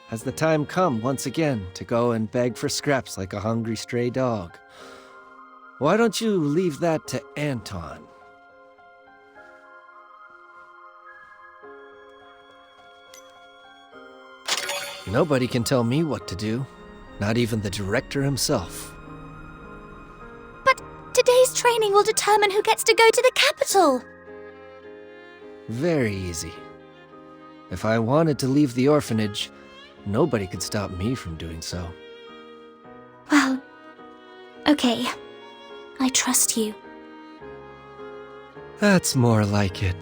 Has the time come once again to go and beg for scraps like a hungry stray dog? Why don't you leave that to Anton? Nobody can tell me what to do, not even the director himself. But today's training will determine who gets to go to the capital. Very easy. If I wanted to leave the orphanage, nobody could stop me from doing so. Well, okay. I trust you. That's more like it.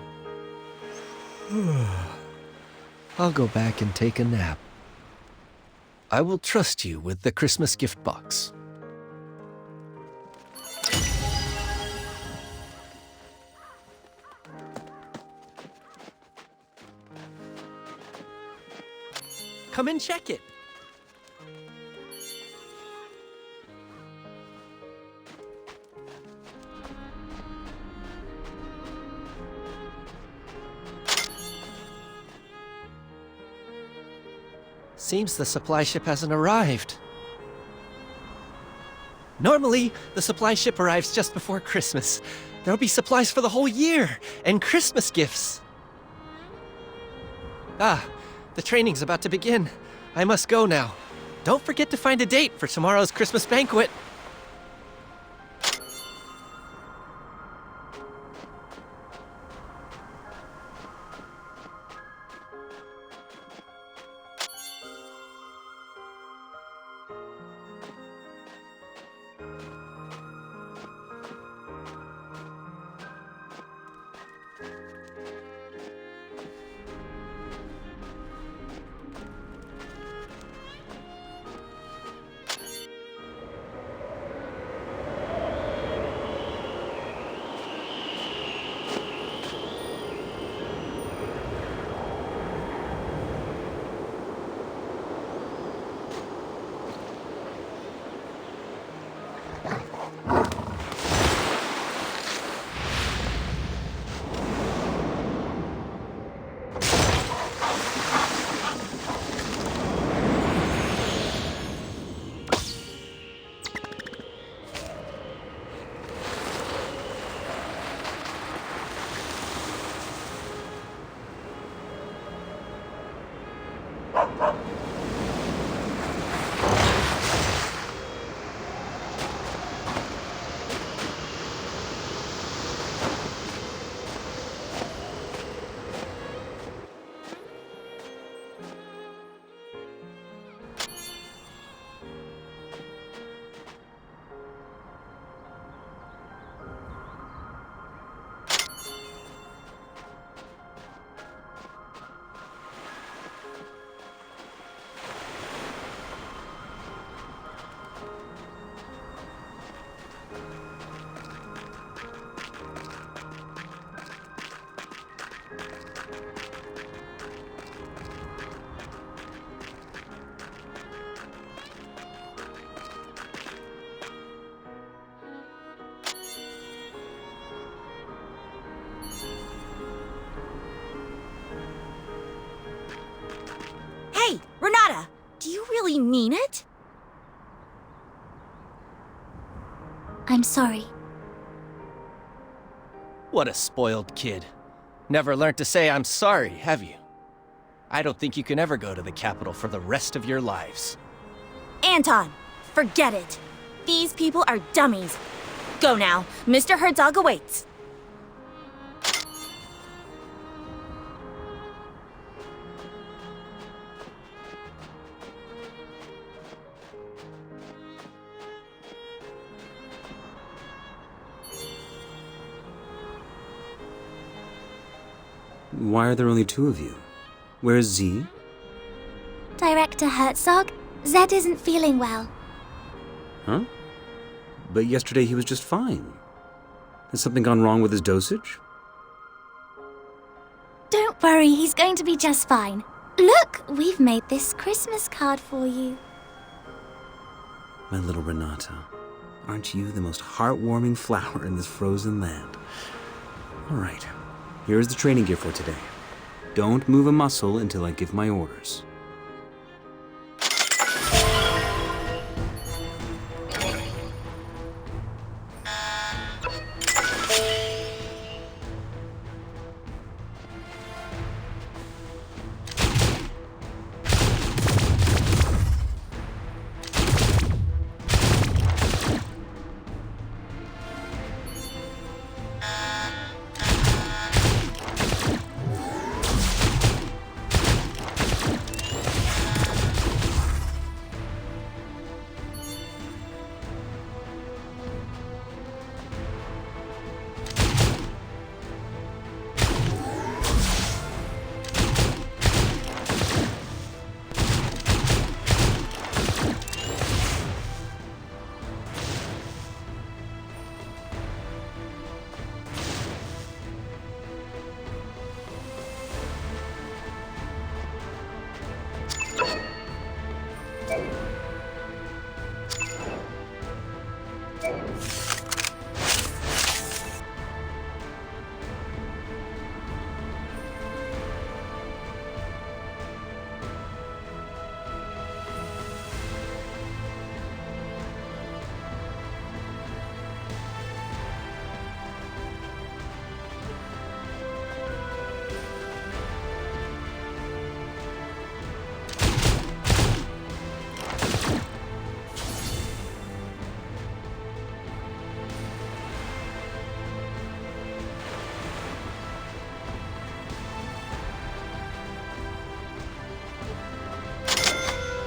I'll go back and take a nap. I will trust you with the Christmas gift box. Come and check it. Seems the supply ship hasn't arrived. Normally, the supply ship arrives just before Christmas. There'll be supplies for the whole year, and Christmas gifts. Ah, the training's about to begin. I must go now. Don't forget to find a date for tomorrow's Christmas banquet. Hey, Renata! Do you really mean it? I'm sorry. What a spoiled kid. Never learned to say I'm sorry, have you? I don't think you can ever go to the capital for the rest of your lives. Anton, forget it. These people are dummies. Go now. Mr. Herzog awaits. Why are there only two of you? Where's Z? Director Herzog, Zed isn't feeling well. Huh? But yesterday he was just fine. Has something gone wrong with his dosage? Don't worry, he's going to be just fine. Look, we've made this Christmas card for you. My little Renata, aren't you the most heartwarming flower in this frozen land? All right, here's the training gear for today. Don't move a muscle until I give my orders.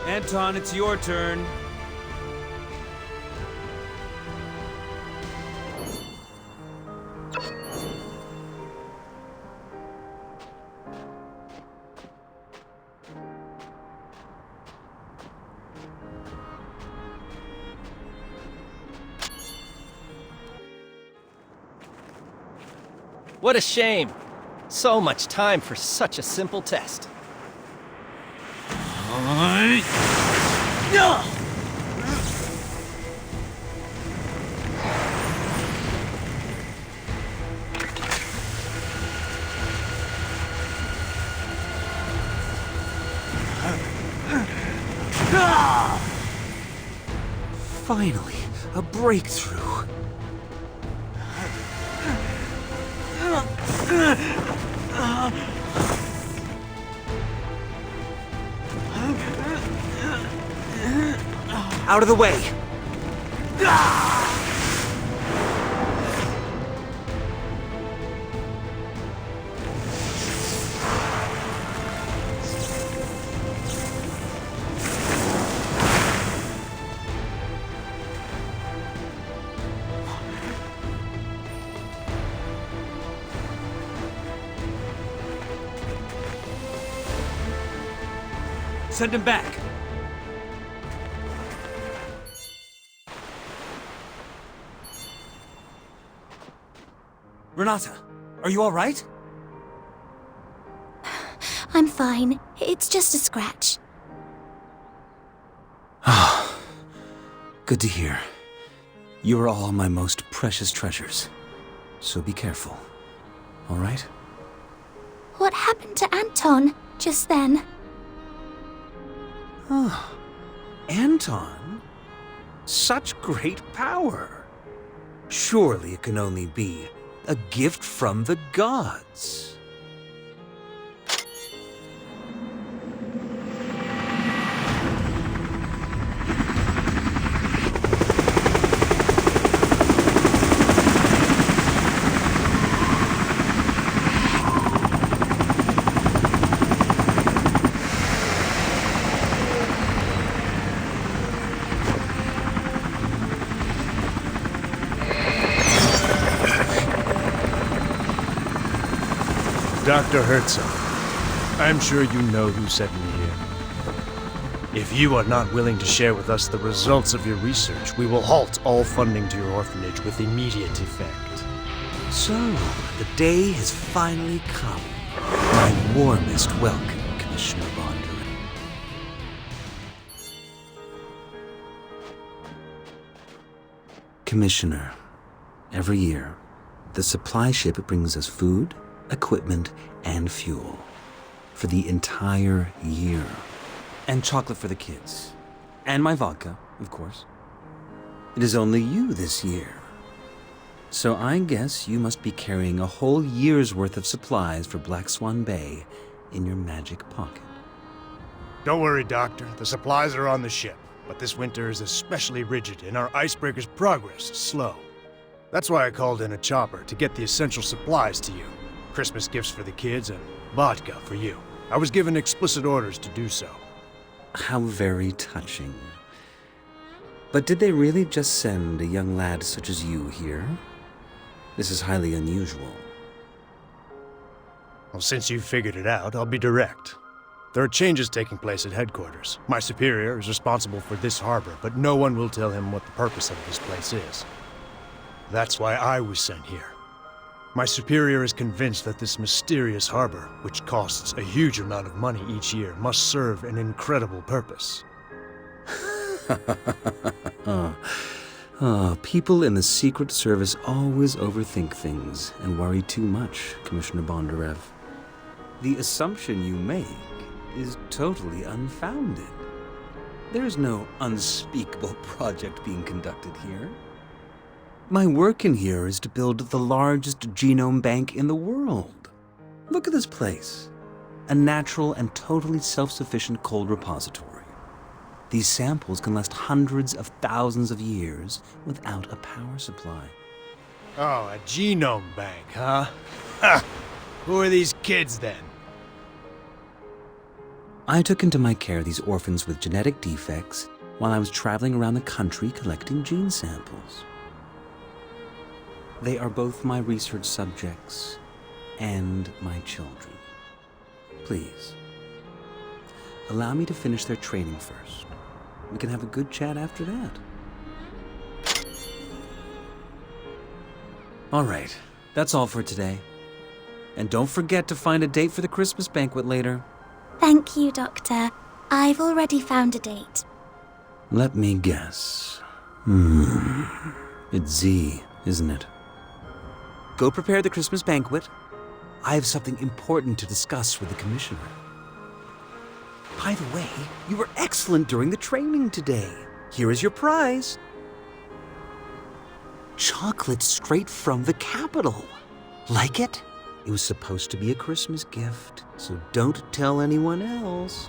Anton, it's your turn. What a shame. So much time for such a simple test. Finally, a breakthrough. Out of the way! Send him back. Renata, are you all right? I'm fine. It's just a scratch. Good to hear. You are all my most precious treasures. So be careful. All right? What happened to Anton just then? Anton? Such great power. Surely it can only be a gift from the gods. Dr. Herzog, I'm sure you know who sent me here. If you are not willing to share with us the results of your research, we will halt all funding to your orphanage with immediate effect. So, the day has finally come. My warmest welcome, Commissioner Bondurant. Commissioner, every year, the supply ship brings us food, equipment, and fuel. for the entire year. And chocolate for the kids. And my vodka, of course. It is only you this year. So I guess you must be carrying a whole year's worth of supplies for Black Swan Bay in your magic pocket. Don't worry, Doctor. The supplies are on the ship. But this winter is especially rigid, and our icebreaker's progress is slow. That's why I called in a chopper, to get the essential supplies to you. Christmas gifts for the kids, and vodka for you. I was given explicit orders to do so. How very touching. But did they really just send a young lad such as you here? This is highly unusual. Well, since you've figured it out, I'll be direct. There are changes taking place at headquarters. My superior is responsible for this harbor, but no one will tell him what the purpose of this place is. That's why I was sent here. My superior is convinced that this mysterious harbor, which costs a huge amount of money each year, must serve an incredible purpose. People in the Secret Service always overthink things and worry too much, Commissioner Bondarev. The assumption you make is totally unfounded. There is no unspeakable project being conducted here. My work in here is to build the largest genome bank in the world. Look at this place. A natural and totally self-sufficient cold repository. These samples can last hundreds of thousands of years without a power supply. Oh, a genome bank, huh? Ha! Who are these kids, then? I took into my care these orphans with genetic defects while I was traveling around the country collecting gene samples. They are both my research subjects and my children. Please, allow me to finish their training first. We can have a good chat after that. All right, that's all for today. And don't forget to find a date for the Christmas banquet later. Thank you, Doctor. I've already found a date. Let me guess. It's Z, isn't it? Go prepare the Christmas banquet. I have something important to discuss with the Commissioner. By the way, you were excellent during the training today. Here is your prize. Chocolate straight from the capital. Like it? It was supposed to be a Christmas gift, so don't tell anyone else.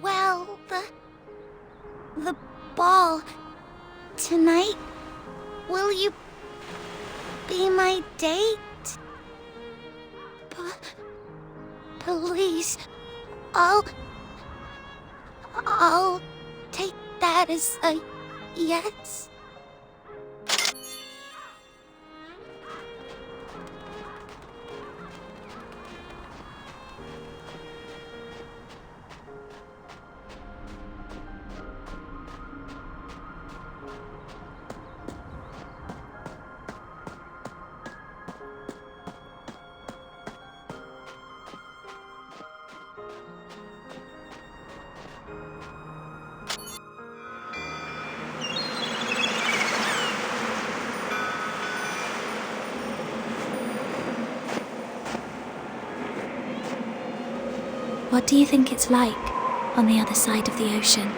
Well, the ball tonight. Will you be my date? Please, I'll take that as a yes. What do you think it's like on the other side of the ocean?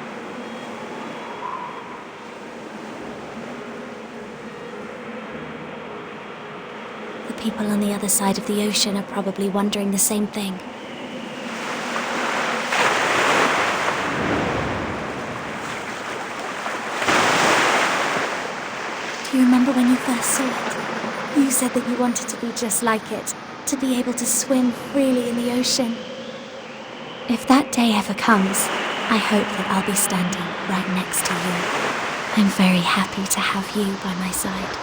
The people on the other side of the ocean are probably wondering the same thing. Do you remember when you first saw it? You said that you wanted to be just like it, to be able to swim freely in the ocean. If that day ever comes, I hope that I'll be standing right next to you. I'm very happy to have you by my side.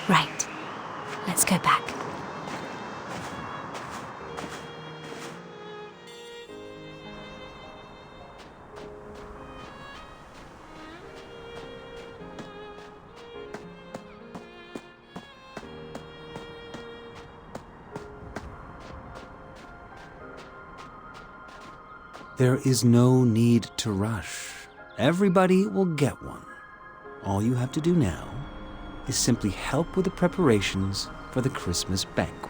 Right. Let's go back. There is no need to rush. Everybody will get one. All you have to do now is simply help with the preparations for the Christmas banquet.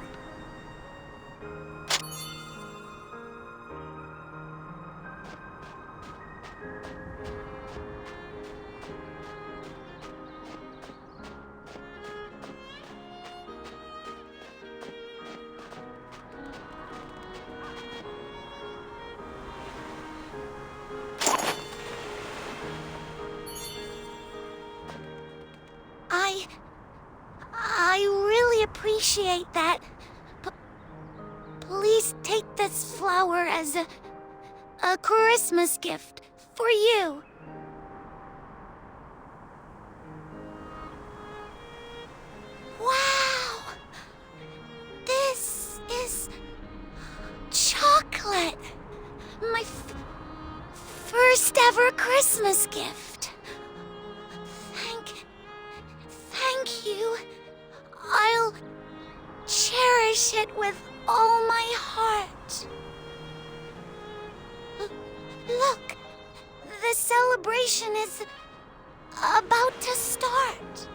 I really appreciate that. Please take this flower as a Christmas gift for you. Wow! This is chocolate. My first ever Christmas gift. Thank you. I'll cherish it with all my heart. Look, the celebration is about to start.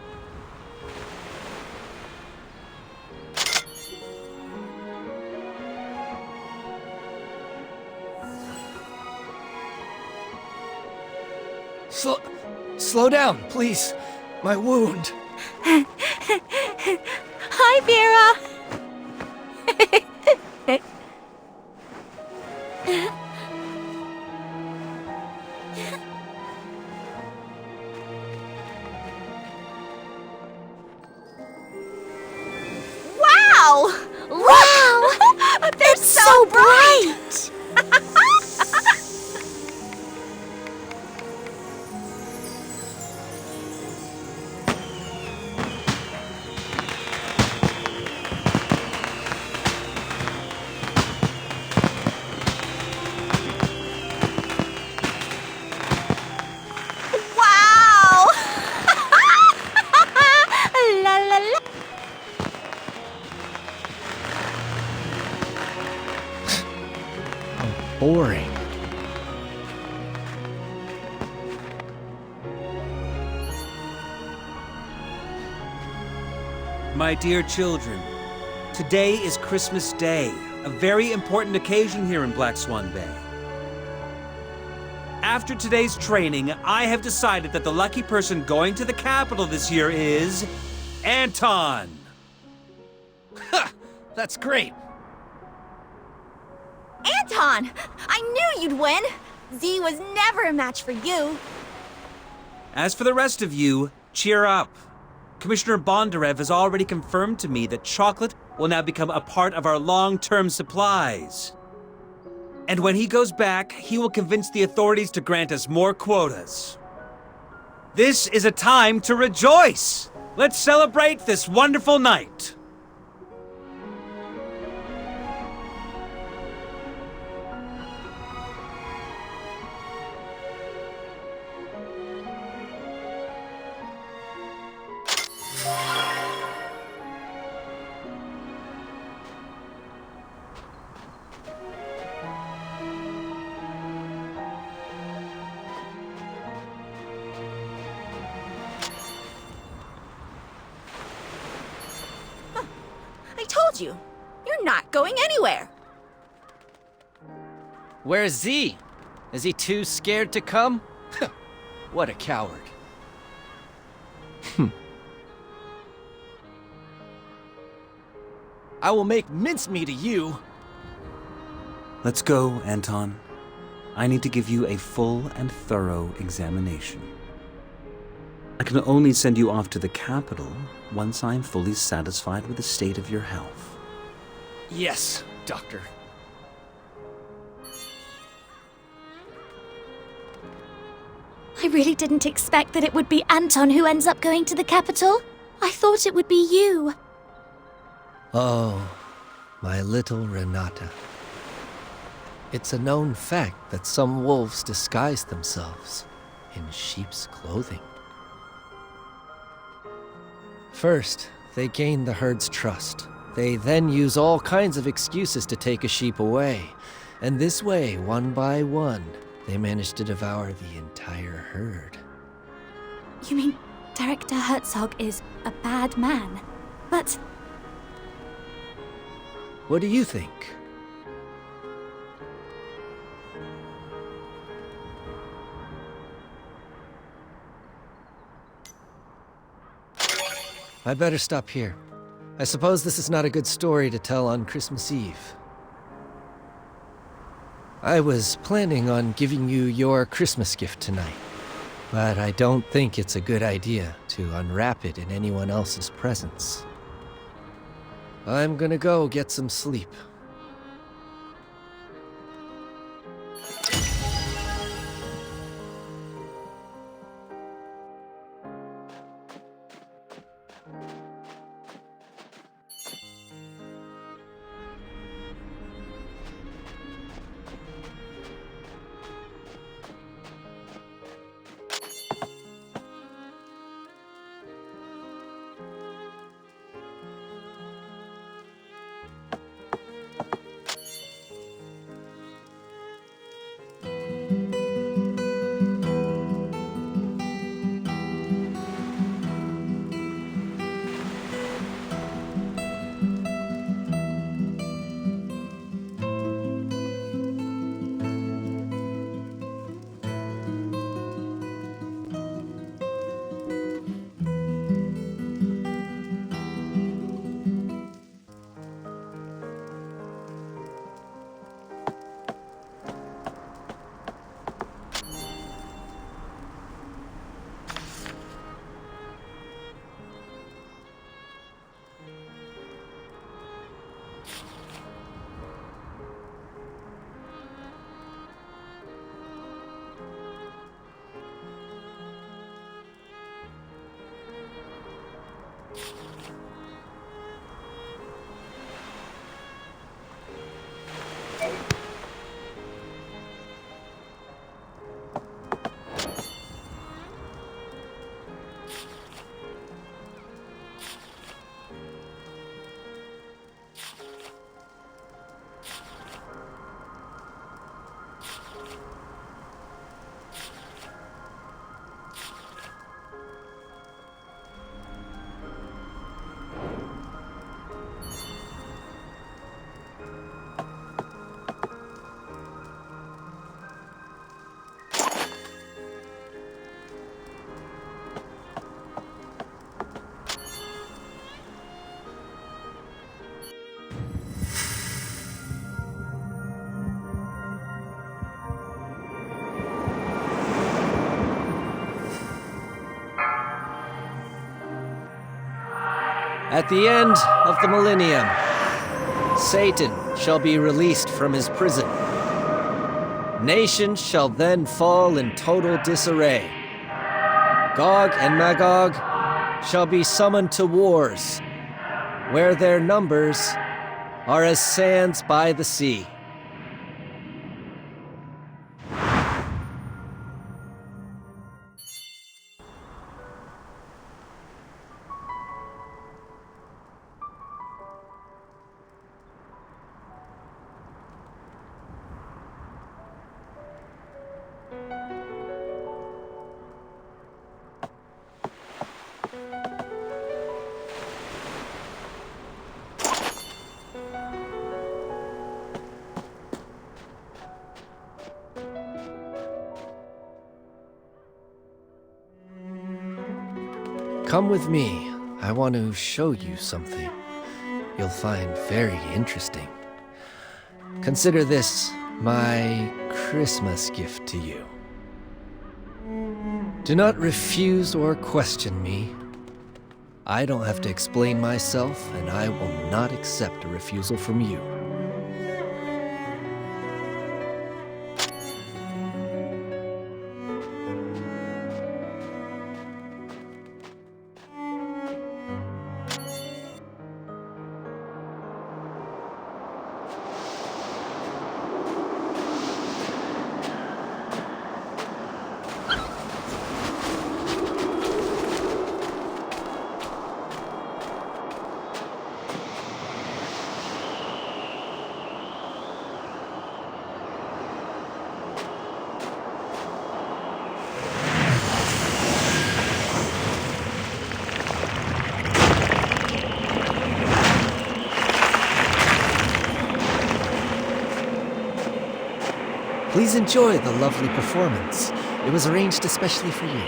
Slow down, please. My wound. Hi, Vera. Wow! Wow! They're so bright! Wow! La la la. Boring. My dear children, today is Christmas Day, a very important occasion here in Black Swan Bay. After today's training, I have decided that the lucky person going to the capital this year is Anton. Ha! That's great. Anton! I knew you'd win! Z was never a match for you. As for the rest of you, cheer up. Commissioner Bondarev has already confirmed to me that chocolate will now become a part of our long-term supplies. And when he goes back, he will convince the authorities to grant us more quotas. This is a time to rejoice! Let's celebrate this wonderful night! I told you, you're not going anywhere. Where's Z? Is he too scared to come? What a coward. I will make mincemeat of you. Let's go, Anton. I need to give you a full and thorough examination. I can only send you off to the capital once I am fully satisfied with the state of your health. Yes, Doctor. I really didn't expect that it would be Anton who ends up going to the capital. I thought it would be you. Oh, my little Renata. It's a known fact that some wolves disguise themselves in sheep's clothing. First, they gain the herd's trust. They then use all kinds of excuses to take a sheep away. And this way, one by one, they managed to devour the entire herd. You mean Director Herzog is a bad man? But What do you think? I'd better stop here. I suppose this is not a good story to tell on Christmas Eve. I was planning on giving you your Christmas gift tonight, but I don't think it's a good idea to unwrap it in anyone else's presence. I'm gonna go get some sleep. At the end of the millennium, Satan shall be released from his prison. Nations shall then fall in total disarray. Gog and Magog shall be summoned to wars, where their numbers are as sands by the sea. Come with me. I want to show you something you'll find very interesting. Consider this my Christmas gift to you. Do not refuse or question me. I don't have to explain myself, and I will not accept a refusal from you. Please enjoy the lovely performance. It was arranged especially for you.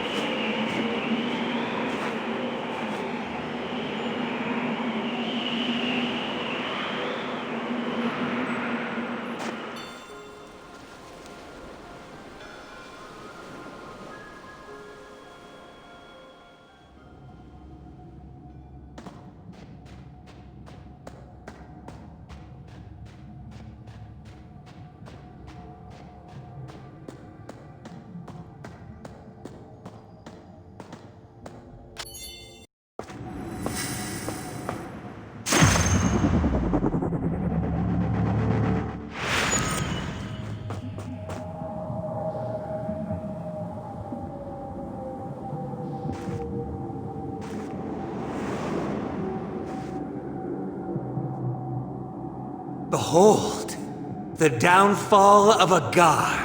Behold, the downfall of a god.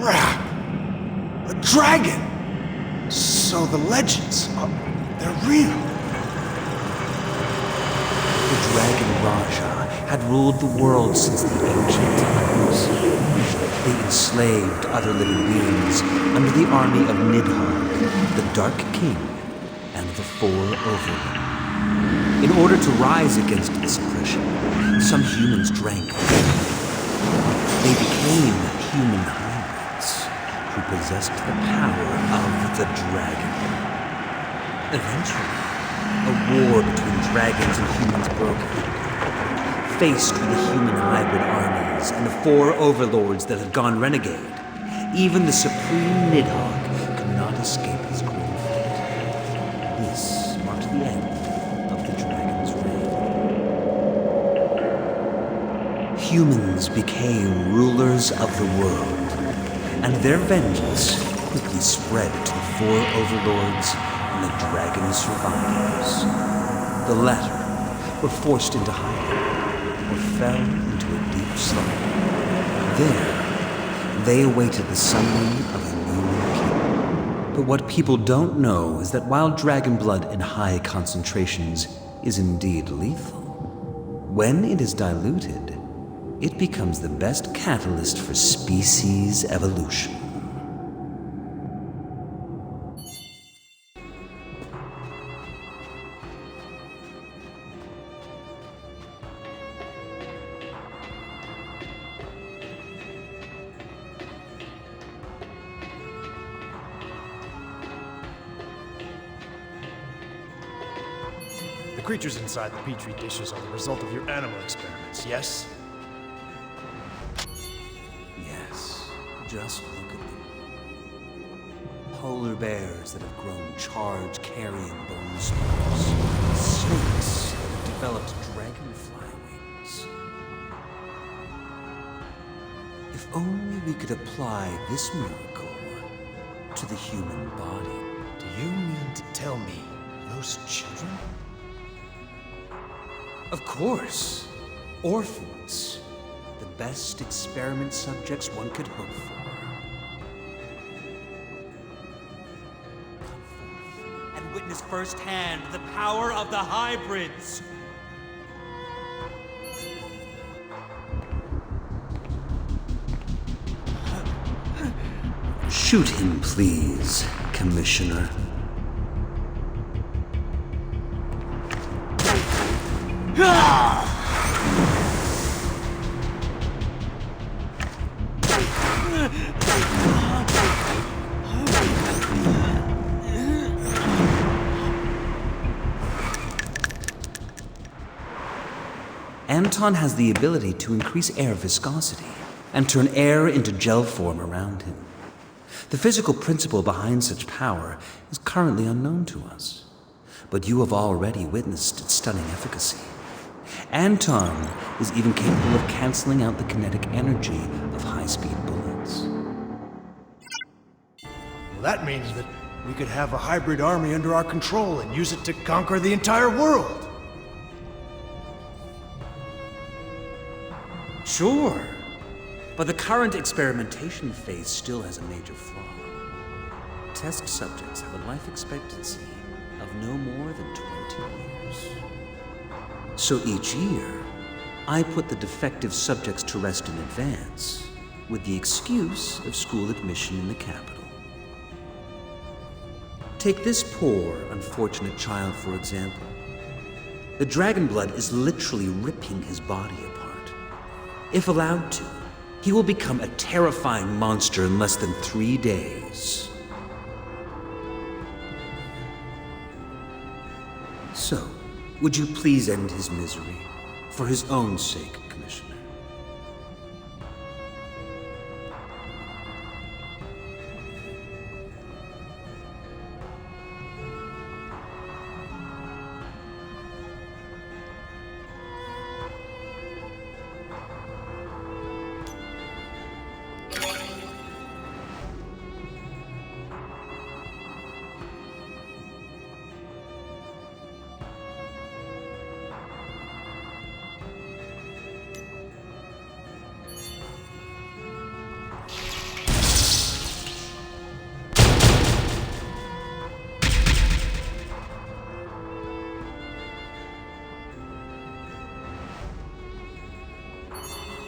Crap! A dragon! So the legends, they're real. The Dragon Raja had ruled the world since the ancient times. They enslaved other living beings under the army of Nidhogg, the Dark King, and the Four Overlords. In order to rise against this oppression, some humans drank. They became human hybrids who possessed the power of the dragon. Eventually, a war between dragons and humans broke out. Faced with the human hybrid armies and the Four Overlords that had gone renegade, even the Supreme Nidhogg could not escape his grim fate. This marked the end of the dragon's reign. Humans became rulers of the world, and their vengeance quickly spread to the Four Overlords and the dragon's survivors. The latter were forced into hiding or fell into a deep slumber. There, they awaited the summoning of a new king. But what people don't know is that while dragon blood in high concentrations is indeed lethal, when it is diluted, it becomes the best catalyst for species evolution. The creatures inside the petri dishes are the result of your animal experiments, yes? Yes, just look at them. Polar bears that have grown charge-carrying bone spurs. Snakes that have developed dragonfly wings. If only we could apply this miracle to the human body. Do you mean to tell me those children? Of course. Orphans. The best experiment subjects one could hope for. Come forth and witness firsthand the power of the hybrids. Shoot him, please, Commissioner. Anton has the ability to increase air viscosity and turn air into gel form around him. The physical principle behind such power is currently unknown to us, but you have already witnessed its stunning efficacy. Anton is even capable of canceling out the kinetic energy of high-speed bullets. Well, that means that We could have a hybrid army under our control and use it to conquer the entire world. Sure. But the current experimentation phase still has a major flaw. Test subjects have a life expectancy of no more than 20 years. So each year, I put the defective subjects to rest in advance, with the excuse of school admission in the capital. Take this poor, unfortunate child, for example. The dragon blood is literally ripping his body apart. If allowed to, he will become a terrifying monster in less than 3 days. So, would you please end his misery, for his own sake, Commissioner?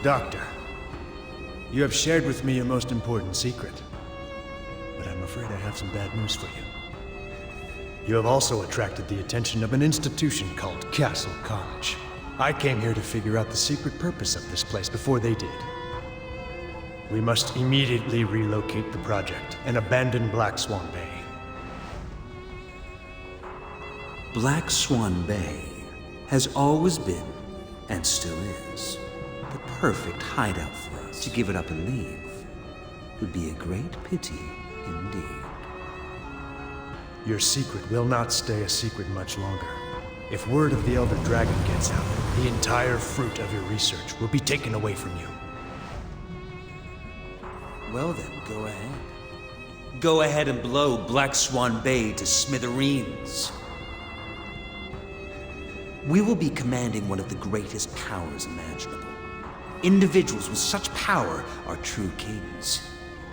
Doctor, you have shared with me your most important secret. But I'm afraid I have some bad news for you. You have also attracted the attention of an institution called Castle College. I came here to figure out the secret purpose of this place before they did. We must immediately relocate the project and abandon Black Swan Bay. Black Swan Bay has always been, and still is, the perfect hideout for us. To give it up and leave would be a great pity indeed. Your secret will not stay a secret much longer. If word of the Elder Dragon gets out, the entire fruit of your research will be taken away from you. Well then, go ahead. Go ahead and blow Black Swan Bay to smithereens. We will be commanding one of the greatest powers imaginable. Individuals with such power are true kings.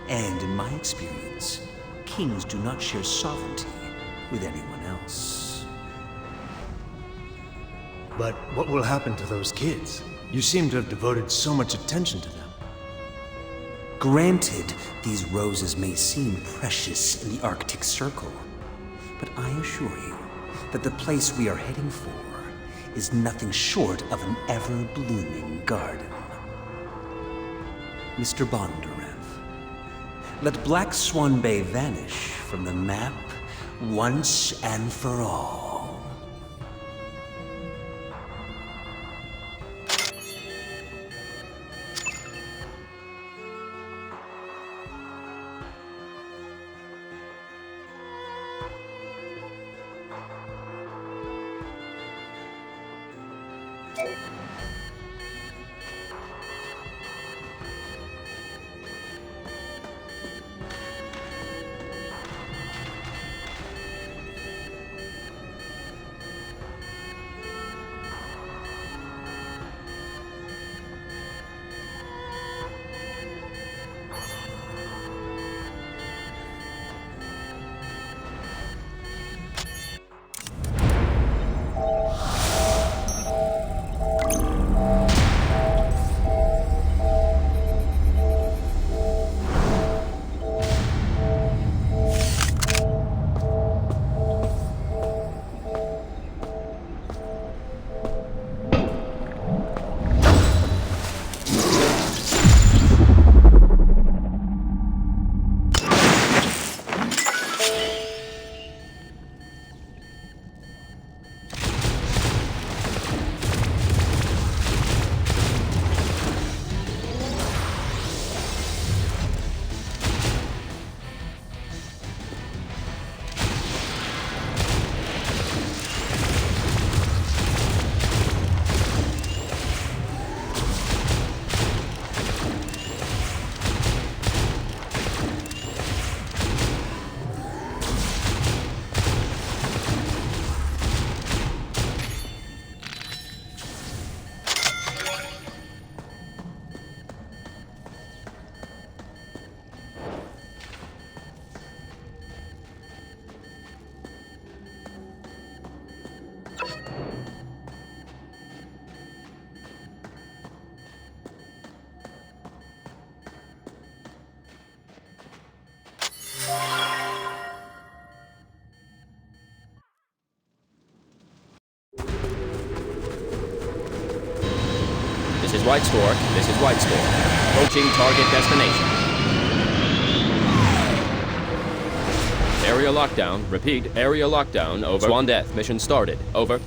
And in my experience, kings do not share sovereignty with anyone else. But what will happen to those kids? You seem to have devoted so much attention to them. Granted, these roses may seem precious in the Arctic Circle, but I assure you that the place we are heading for is nothing short of an ever-blooming garden. Mr. Bondarev, let Black Swan Bay vanish from the map once and for all. is White Stork. This is White Stork. Approaching target destination. Area lockdown. Repeat, area lockdown. Over. Swan Death. Mission started. Over.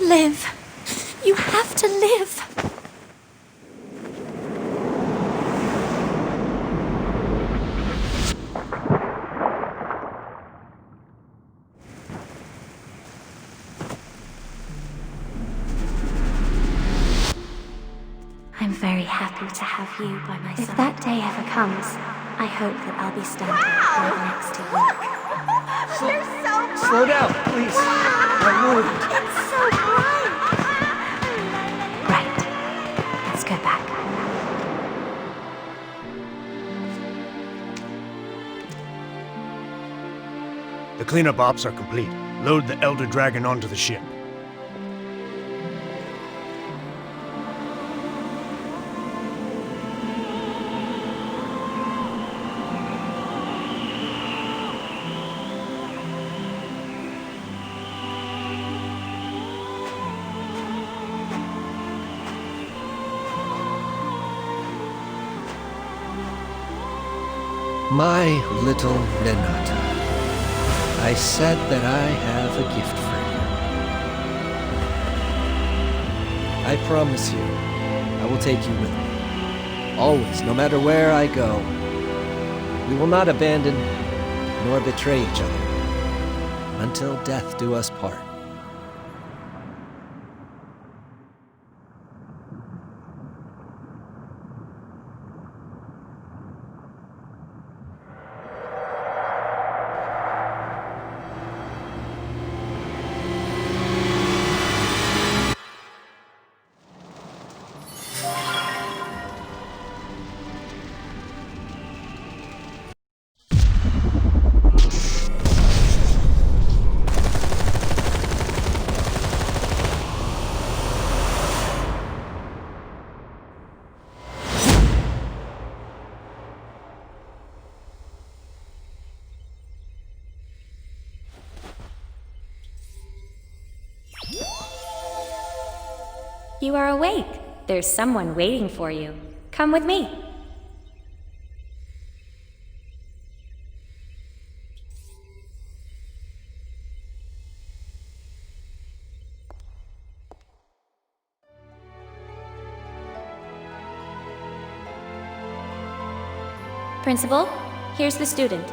Live. You have to live. I'm very happy to have you by my side. If that day ever comes, I hope that I'll be standing right next to you. They're so bright! Slow down, please. I'm moving. It's so bright! Right. Let's go back. The cleanup ops are complete. Load the Elder Dragon onto the ship. My little Renata, I said that I have a gift for you. I promise you, I will take you with me. Always, no matter where I go. We will not abandon nor betray each other until death do us part. You are awake. There's someone waiting for you. Come with me. Principal, here's the student.